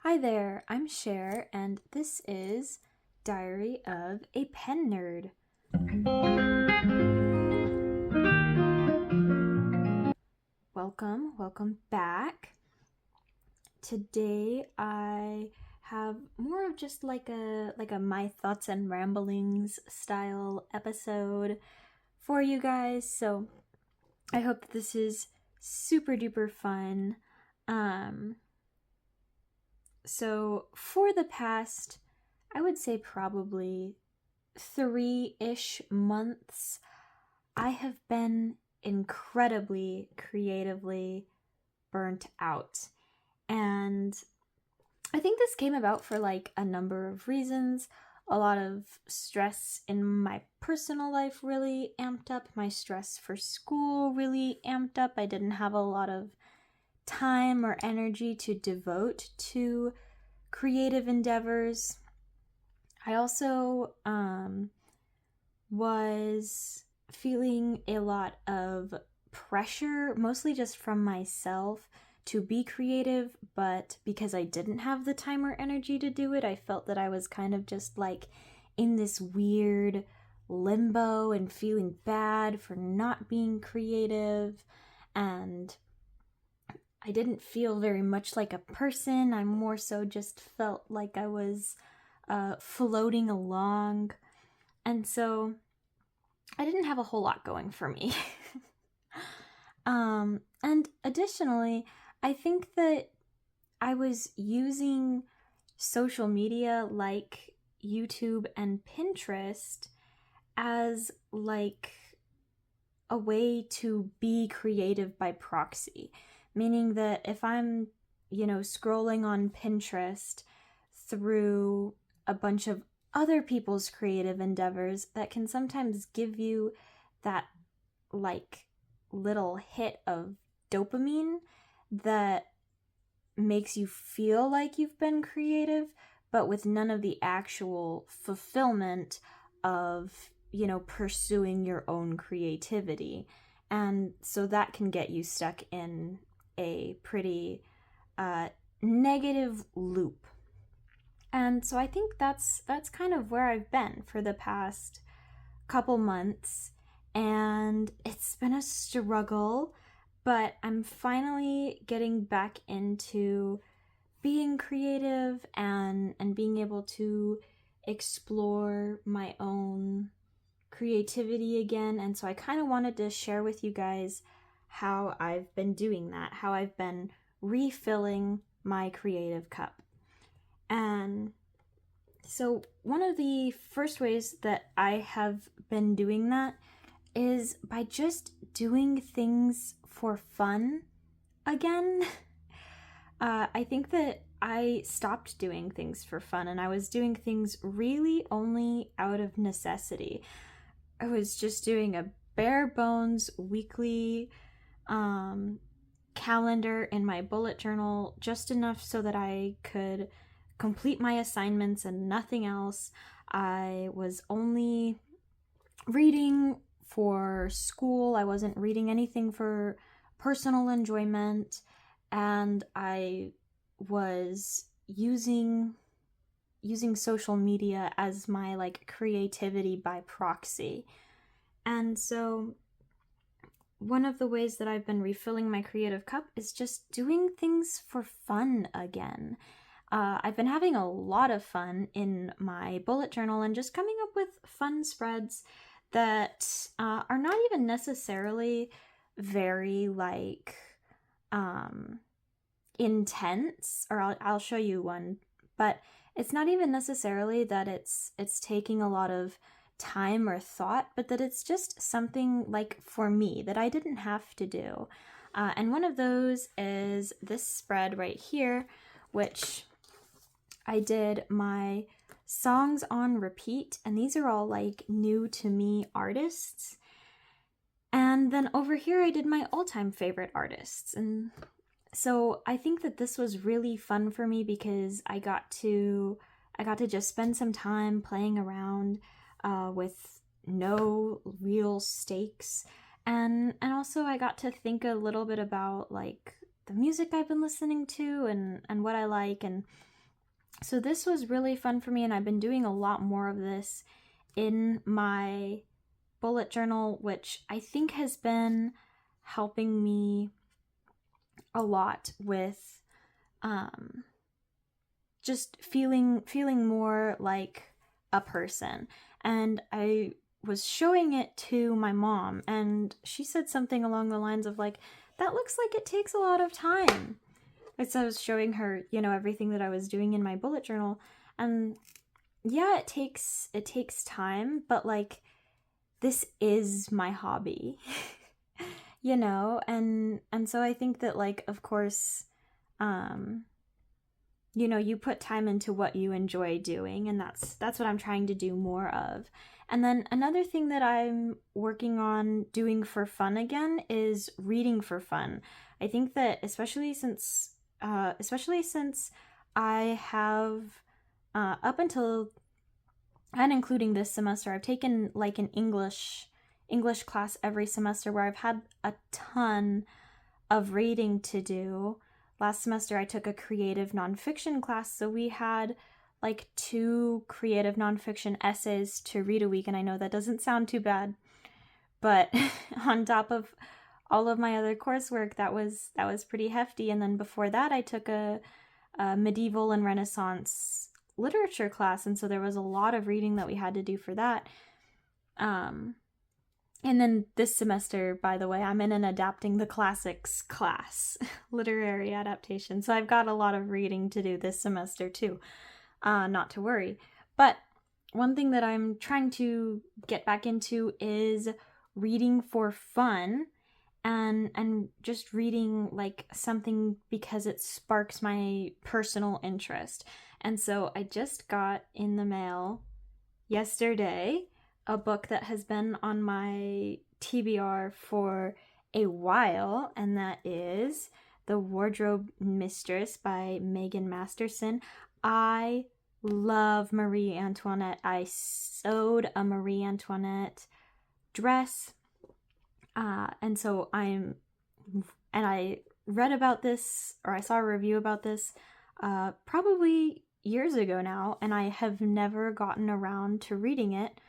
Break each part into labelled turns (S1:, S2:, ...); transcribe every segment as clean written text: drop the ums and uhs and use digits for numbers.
S1: Hi there, I'm Cher, and this is Diary of a Pen Nerd. Welcome back. Today I have more of just like a my thoughts and ramblings style episode for you guys. So I hope that this is super duper fun. Um so for the past, I would say probably 3-ish months, I have been incredibly creatively burnt out. And I think this came about for like a number of reasons. A lot of stress in my personal life really amped up. My stress for school really amped up. I didn't have a lot of time or energy to devote to creative endeavors. I also was feeling a lot of pressure, mostly just from myself, to be creative, but because I didn't have the time or energy to do it, I felt that I was kind of just like in this weird limbo and feeling bad for not being creative. And I didn't feel very much like a person. I more so just felt like I was floating along. And so I didn't have a whole lot going for me. And additionally, I think that I was using social media like YouTube and Pinterest as like a way to be creative by proxy. Meaning that if I'm, scrolling on Pinterest through a bunch of other people's creative endeavors, that can sometimes give you that like little hit of dopamine that makes you feel like you've been creative, but with none of the actual fulfillment of, pursuing your own creativity. And so that can get you stuck in a pretty uh, negative loop. And so I think that's kind of where I've been for the past couple months, and it's been a struggle, but I'm finally getting back into being creative and being able to explore my own creativity again. And so I kind of wanted to share with you guys how I've been doing that, how I've been refilling my creative cup. And so, one of the first ways that I have been doing that is by just doing things for fun again. I think that I stopped doing things for fun and I was doing things really only out of necessity. I was just doing a bare bones weekly calendar in my bullet journal, just enough so that I could complete my assignments and nothing else. I was only reading for school. I wasn't reading anything for personal enjoyment, and I was using social media as my like creativity by proxy. And so one of the ways that I've been refilling my creative cup is just doing things for fun again. I've been having a lot of fun in my bullet journal and just coming up with fun spreads that are not even necessarily very like intense. Or I'll show you one, but it's not even necessarily that it's taking a lot of time or thought, but that it's just something like for me that I didn't have to do. And one of those is this spread right here, which I did my songs on repeat, and these are all like new to me artists. And then over here I did my all-time favorite artists. And so I think that this was really fun for me because I got to just spend some time playing around with no real stakes, and also I got to think a little bit about like the music I've been listening to and what I like. And So this was really fun for me, and I've been doing a lot more of this in my bullet journal, which I think has been helping me a lot with just feeling more like a person. And I was showing it to my mom, and she said something along the lines of like, that looks like it takes a lot of time. So I was showing her, everything that I was doing in my bullet journal, and yeah, it takes time, but like, this is my hobby. And so I think that, like, of course, you put time into what you enjoy doing, and that's what I'm trying to do more of. And then another thing that I'm working on doing for fun again is reading for fun. I think that especially since I have up until and including this semester, I've taken like an English class every semester where I've had a ton of reading to do. Last semester I took a creative nonfiction class, so we had like 2 creative nonfiction essays to read a week, and I know that doesn't sound too bad, but on top of all of my other coursework, that was pretty hefty. And then before that, I took a medieval and Renaissance literature class, and so there was a lot of reading that we had to do for that. And then this semester, by the way, I'm in an adapting the classics class, literary adaptation. So I've got a lot of reading to do this semester too. Not to worry. But one thing that I'm trying to get back into is reading for fun, and just reading like something because it sparks my personal interest. And so I just got in the mail yesterday a book that has been on my TBR for a while, and that is The Wardrobe Mistress by Megan Masterson. I love Marie Antoinette. I sewed a Marie Antoinette dress, and so I read about this, or I saw a review about this probably years ago now, and I have never gotten around to reading it.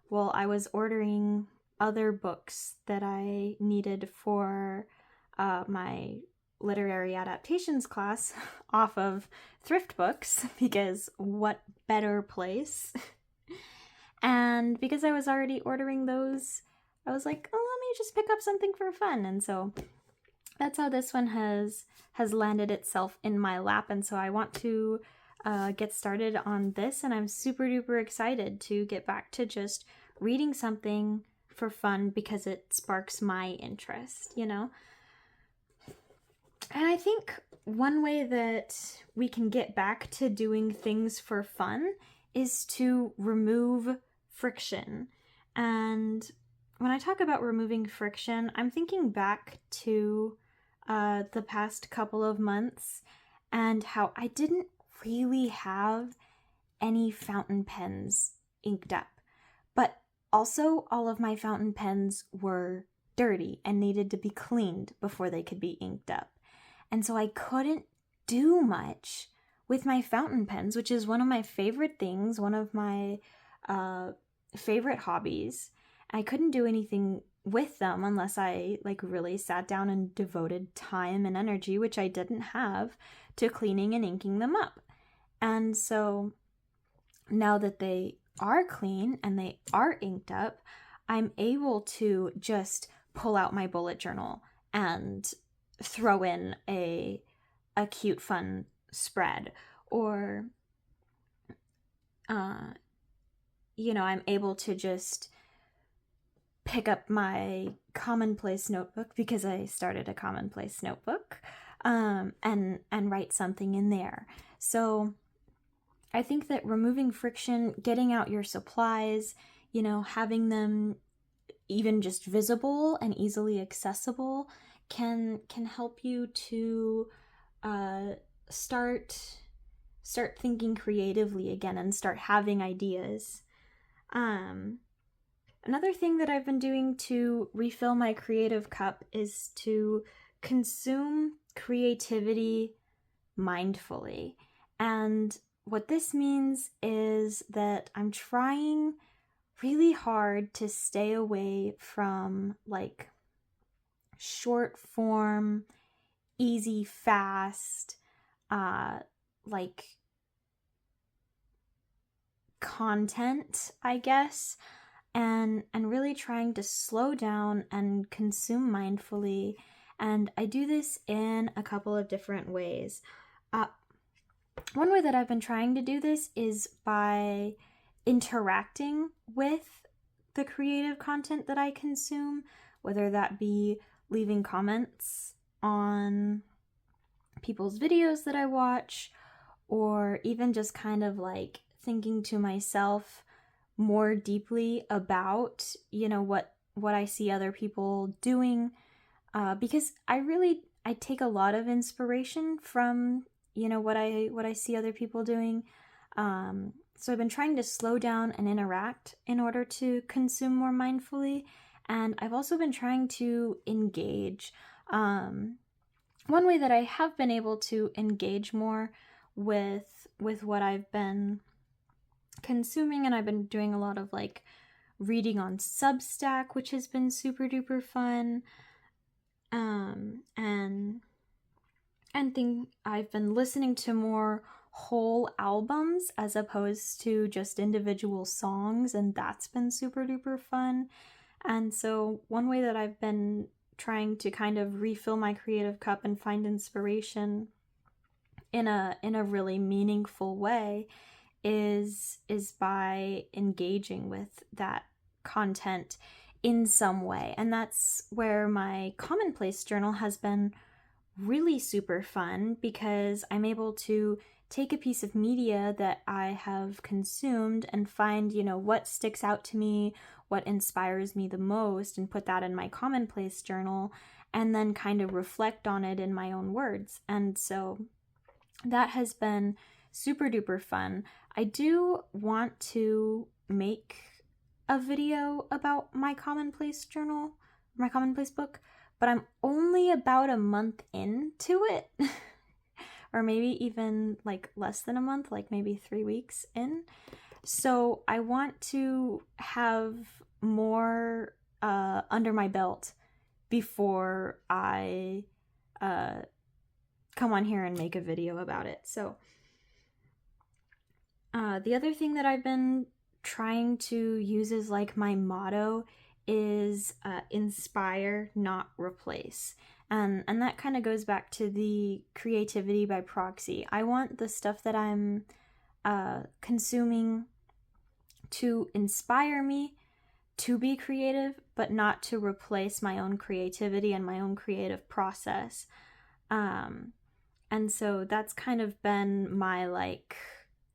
S1: Well, I was ordering other books that I needed for my literary adaptations class off of thrift books, because what better place? And because I was already ordering those, I was like, oh, let me just pick up something for fun. And so that's how this one has landed itself in my lap. And so I want to get started on this, and I'm super duper excited to get back to just reading something for fun because it sparks my interest, And I think one way that we can get back to doing things for fun is to remove friction. And when I talk about removing friction, I'm thinking back to the past couple of months and how I didn't really have any fountain pens inked up. But also, all of my fountain pens were dirty and needed to be cleaned before they could be inked up. And so I couldn't do much with my fountain pens, which is one of my favorite things, one of my favorite hobbies. I couldn't do anything with them unless I like really sat down and devoted time and energy, which I didn't have, to cleaning and inking them up. And so now that they are clean and they are inked up, I'm able to just pull out my bullet journal and throw in a cute fun spread, or I'm able to just pick up my commonplace notebook, because I started a commonplace notebook, and write something in there. So I think that removing friction, getting out your supplies, having them even just visible and easily accessible can help you to start thinking creatively again and start having ideas. Another thing that I've been doing to refill my creative cup is to consume creativity mindfully. And what this means is that I'm trying really hard to stay away from like short form, easy, fast, like content, I guess, and really trying to slow down and consume mindfully. And I do this in a couple of different ways. Uh, One way that I've been trying to do this is by interacting with the creative content that I consume, whether that be leaving comments on people's videos that I watch, or even just kind of like thinking to myself more deeply about, what I see other people doing, because I take a lot of inspiration from what I see other people doing. So I've been trying to slow down and interact in order to consume more mindfully, and I've also been trying to engage. One way that I have been able to engage more with what I've been consuming, and I've been doing a lot of like reading on Substack, which has been super duper fun. And I've been listening to more whole albums as opposed to just individual songs, and that's been super duper fun. And so one way that I've been trying to kind of refill my creative cup and find inspiration in a really meaningful way is by engaging with that content in some way. And that's where my commonplace journal has been really super fun, because I'm able to take a piece of media that I have consumed and find, what sticks out to me, what inspires me the most, and put that in my commonplace journal, and then kind of reflect on it in my own words. And so that has been super duper fun. I do want to make a video about my commonplace journal, my commonplace book, but I'm only about a month into it. Or maybe even like less than a month, like maybe 3 weeks in. So I want to have more under my belt before I come on here and make a video about it. So the other thing that I've been trying to use as like my motto is inspire, not replace. And that kind of goes back to the creativity by proxy. I want the stuff that I'm consuming to inspire me to be creative, but not to replace my own creativity and my own creative process. And so that's kind of been my like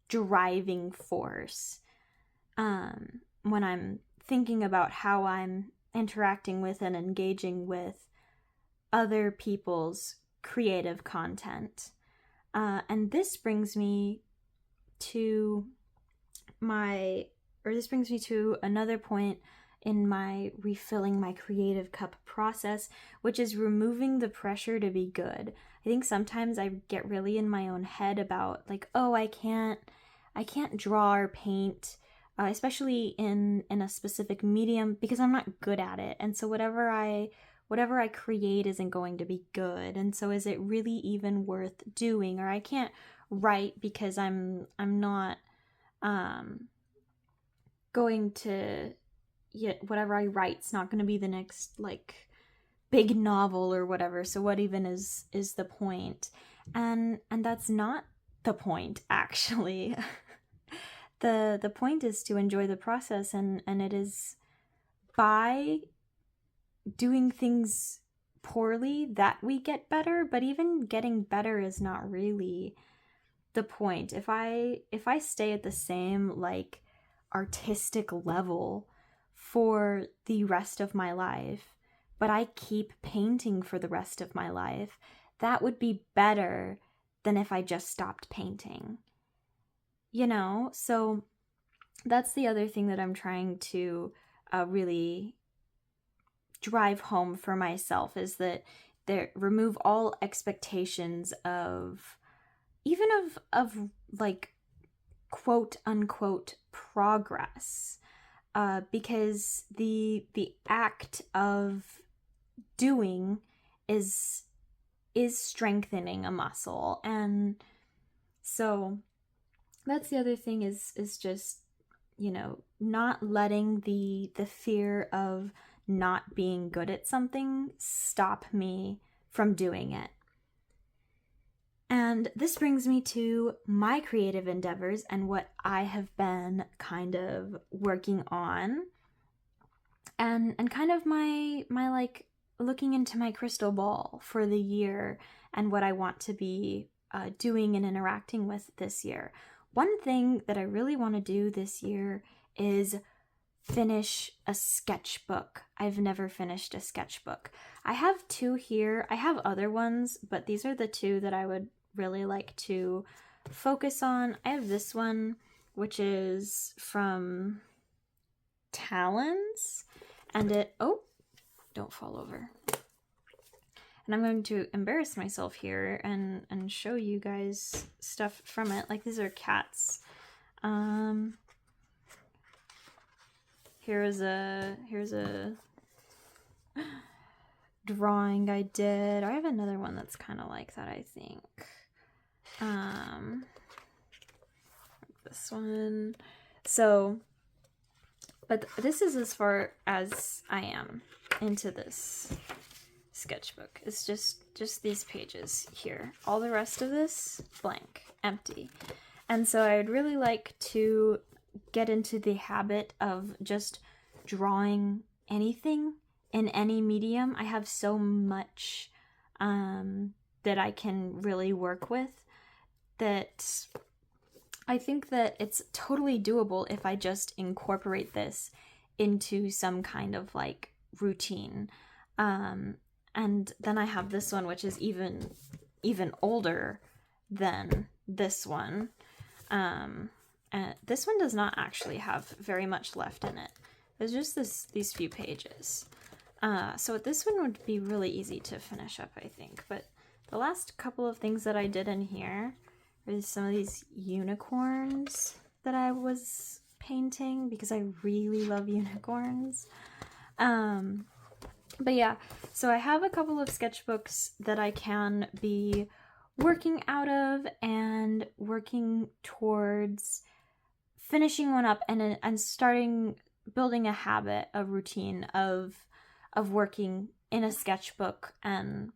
S1: driving force when I'm thinking about how I'm interacting with and engaging with other people's creative content. And this brings me to another point in my refilling my creative cup process, which is removing the pressure to be good. I think sometimes I get really in my own head about like, oh, I can't draw or paint, especially in a specific medium, because I'm not good at it. And so whatever I create isn't going to be good. And so is it really even worth doing? Or I can't write because I'm not going to, whatever I write's not going to be the next like big novel or whatever. So what even is the point? And that's not the point, actually. The point is to enjoy the process, and it is by doing things poorly that we get better. But even getting better is not really the point. If I stay at the same like artistic level for the rest of my life, but I keep painting for the rest of my life, that would be better than if I just stopped painting. So that's the other thing that I'm trying to really drive home for myself, is that remove all expectations of like quote unquote progress, because the act of doing is strengthening a muscle. And so that's the other thing, is just, you know, not letting the fear of not being good at something stop me from doing it. And this brings me to my creative endeavors and what I have been kind of working on, and kind of my like looking into my crystal ball for the year and what I want to be doing and interacting with this year. One thing that I really want to do this year is finish a sketchbook. I've never finished a sketchbook. I have 2 here. I have other ones, but these are the 2 that I would really like to focus on. I have this one, which is from Talons, and it, oh, don't fall over. And I'm going to embarrass myself here and show you guys stuff from it. Like, these are cats. Here's a drawing I did. I have another one that's kind of like that, I think. This one. So, but this is as far as I am into this sketchbook. It's just these pages here. All the rest of this, blank, empty. And so I would really like to get into the habit of just drawing anything in any medium. I have so much that I can really work with, that I think that it's totally doable if I just incorporate this into some kind of like routine. And then I have this one, which is even older than this one. This one does not actually have very much left in it. There's just these few pages. So this one would be really easy to finish up, I think. But the last couple of things that I did in here is some of these unicorns that I was painting, because I really love unicorns. But yeah, so I have a couple of sketchbooks that I can be working out of and working towards finishing one up and starting building a habit, a routine of working in a sketchbook and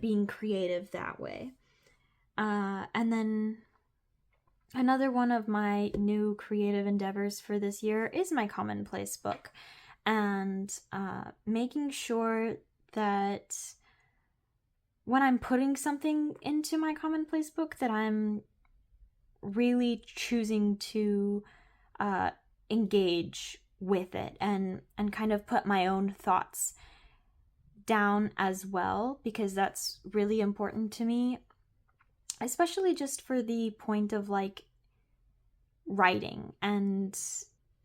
S1: being creative that way. And then another one of my new creative endeavors for this year is my commonplace book, and making sure that when I'm putting something into my commonplace book, that I'm really choosing to engage with it and kind of put my own thoughts down as well, because that's really important to me, especially just for the point of like writing and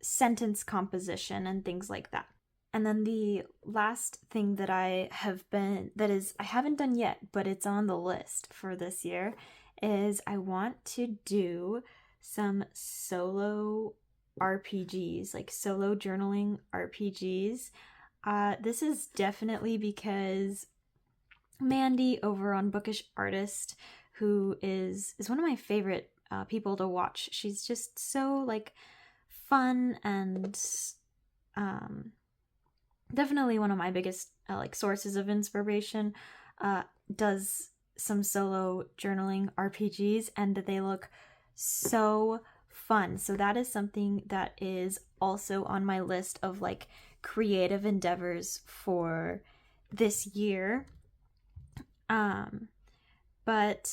S1: sentence composition and things like that. And then the last thing that I haven't done yet, but it's on the list for this year, is I want to do some solo RPGs, like solo journaling RPGs. This is definitely because Mandy over on Bookish Artist, who is one of my favorite people to watch. She's just so like fun and definitely one of my biggest like sources of inspiration. Does some solo journaling RPGs, and they look so fun. So that is something that is also on my list of like creative endeavors for this year. But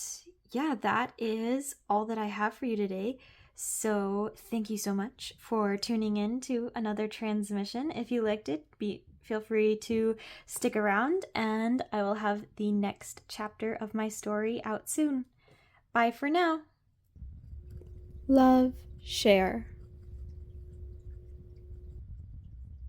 S1: yeah, that is all that I have for you today. So thank you so much for tuning in to another transmission. If you liked it, feel free to stick around, and I will have the next chapter of my story out soon. Bye for now. Love, share.